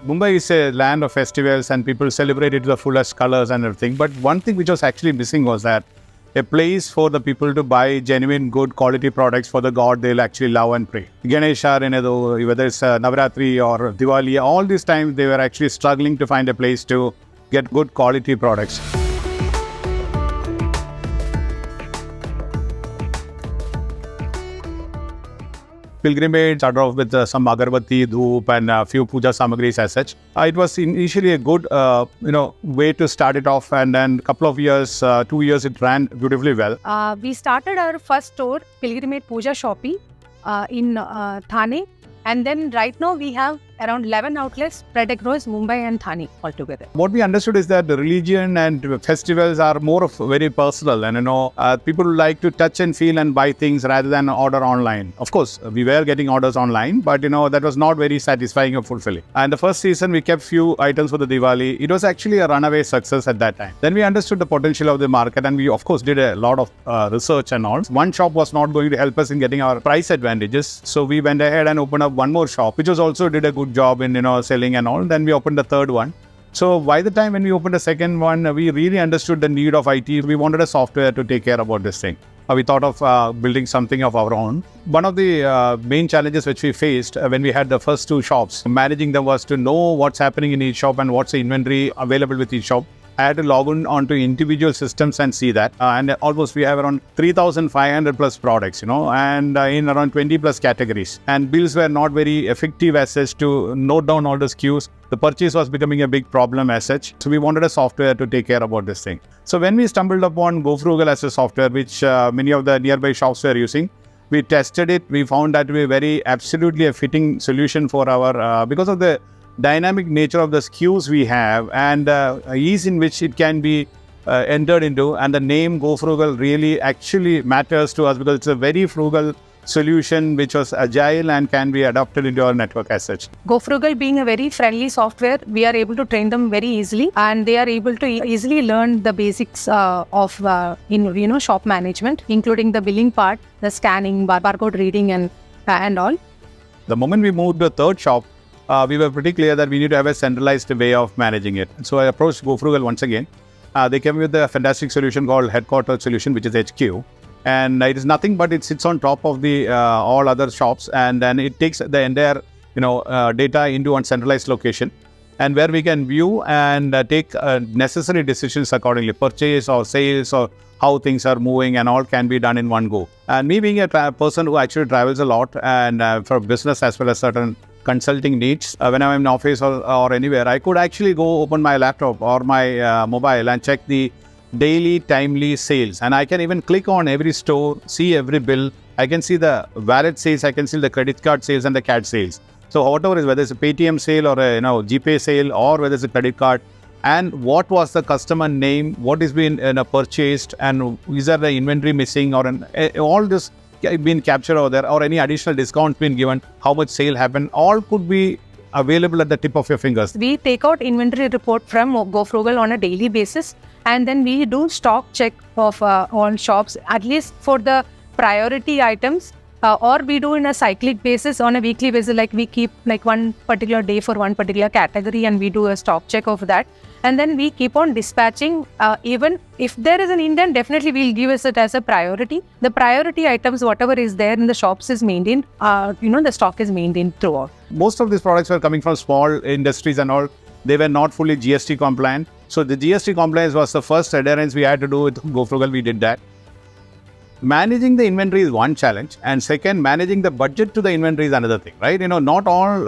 Mumbai is a land of festivals and people celebrate it to the fullest colors and everything. But one thing which was actually missing was that a place for the people to buy genuine, good quality products for the God they'll actually love and pray. Ganesha, whether it's Navratri or Diwali, all these times they were actually struggling to find a place to get good quality products. Pilgrimaide started off with some agarbatti, dhoop and a few puja samagris as such. It was initially a good way to start it off, and then a couple of years, 2 years, it ran beautifully well. We started our first store, Pilgrimaide Puja Shoppy, in Thane, and then right now we have around 11 outlets spread across Mumbai and Thane altogether. What we understood is that the religion and festivals are more of very personal, and people like to touch and feel and buy things rather than order online. Of course, we were getting orders online, but that was not very satisfying or fulfilling. And the first season we kept few items for the Diwali. It was actually a runaway success at that time. Then we understood the potential of the market, and we of course did a lot of research and all. One shop was not going to help us in getting our price advantages, so we went ahead and opened up one more shop, which was also did a good job in selling and all. Then we opened the third one. So by the time when we opened the second one, we really understood the need of IT. We wanted a software to take care about this thing. We thought of building something of our own. One of the main challenges which we faced when we had the first two shops, managing them, was to know what's happening in each shop and what's the inventory available with each shop. I had to log in onto individual systems and see that. And almost we have around 3,500 plus products, and in around 20 plus categories. And bills were not very effective as such to note down all the SKUs. The purchase was becoming a big problem as such. So we wanted a software to take care about this thing. So when we stumbled upon Gofrugal as a software, which many of the nearby shops were using, we tested it. We found that to be very absolutely a fitting solution for our, because of the dynamic nature of the SKUs we have and ease in which it can be entered into, and the name Gofrugal really actually matters to us because it's a very frugal solution which was agile and can be adapted into our network as such. Gofrugal being a very friendly software, we are able to train them very easily, and they are able to easily learn the basics of shop management, including the billing part, the scanning, barcode reading and all. The moment we moved to the third shop, we were pretty clear that we need to have a centralized way of managing it. So I approached Gofrugal once again. They came with a fantastic solution called Headquarter Solution, which is HQ. And it is nothing but it sits on top of the all other shops, and then it takes the entire data into one centralized location, and where we can view and take necessary decisions accordingly, purchase or sales or how things are moving, and all can be done in one go. And me being a person who actually travels a lot and for business as well as certain consulting needs, when I'm in office or anywhere, I could actually go open my laptop or my mobile and check the daily timely sales, and I can even click on every store, see every bill. I can see the wallet sales, I can see the credit card sales and the CAD sales. So whatever is, whether it's a Paytm sale or a GPay sale or whether it's a credit card, and what was the customer name, what is being purchased, and is there the inventory missing, or all this been captured over there, or any additional discount been given, how much sale happened, all could be available at the tip of your fingers. We take out inventory report from Gofrugal on a daily basis, and then we do stock check of all shops, at least for the priority items, or we do in a cyclic basis on a weekly basis, like we keep like one particular day for one particular category and we do a stock check of that. And then we keep on dispatching, even if there is an indent, definitely we'll give it as a priority. The priority items, whatever is there in the shops is maintained, the stock is maintained throughout. Most of these products were coming from small industries and all. They were not fully GST compliant. So the GST compliance was the first adherence we had to do with Gofrugal. We did that. Managing the inventory is one challenge, and second, managing the budget to the inventory is another thing, right? Not all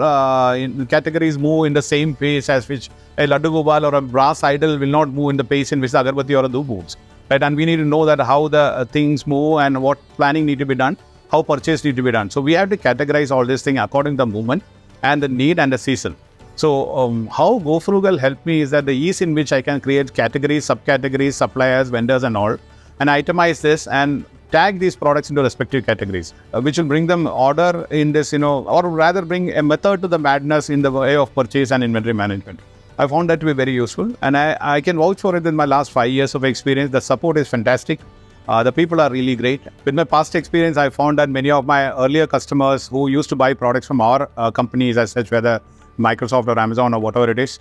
categories move in the same pace as which a Laddu Gopal or a brass idol will not move in the pace in which the Agarbatti or a Dhoop moves, right? And we need to know that how the things move and what planning need to be done, how purchase need to be done. So we have to categorize all these things according to the movement and the need and the season. So how Gofrugal helped me is that the ease in which I can create categories, subcategories, suppliers, vendors and all, and itemize this and tag these products into respective categories, which will bring them order in this, or rather bring a method to the madness in the way of purchase and inventory management. I found that to be very useful, and I can vouch for it in my last 5 years of experience. The support is fantastic. The people are really great. With my past experience, I found that many of my earlier customers who used to buy products from our companies as such, whether Microsoft or Amazon or whatever it is.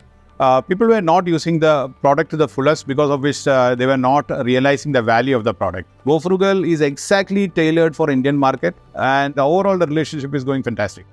People were not using the product to the fullest, because of which they were not realizing the value of the product. Gofrugal is exactly tailored for Indian market, and overall the relationship is going fantastic.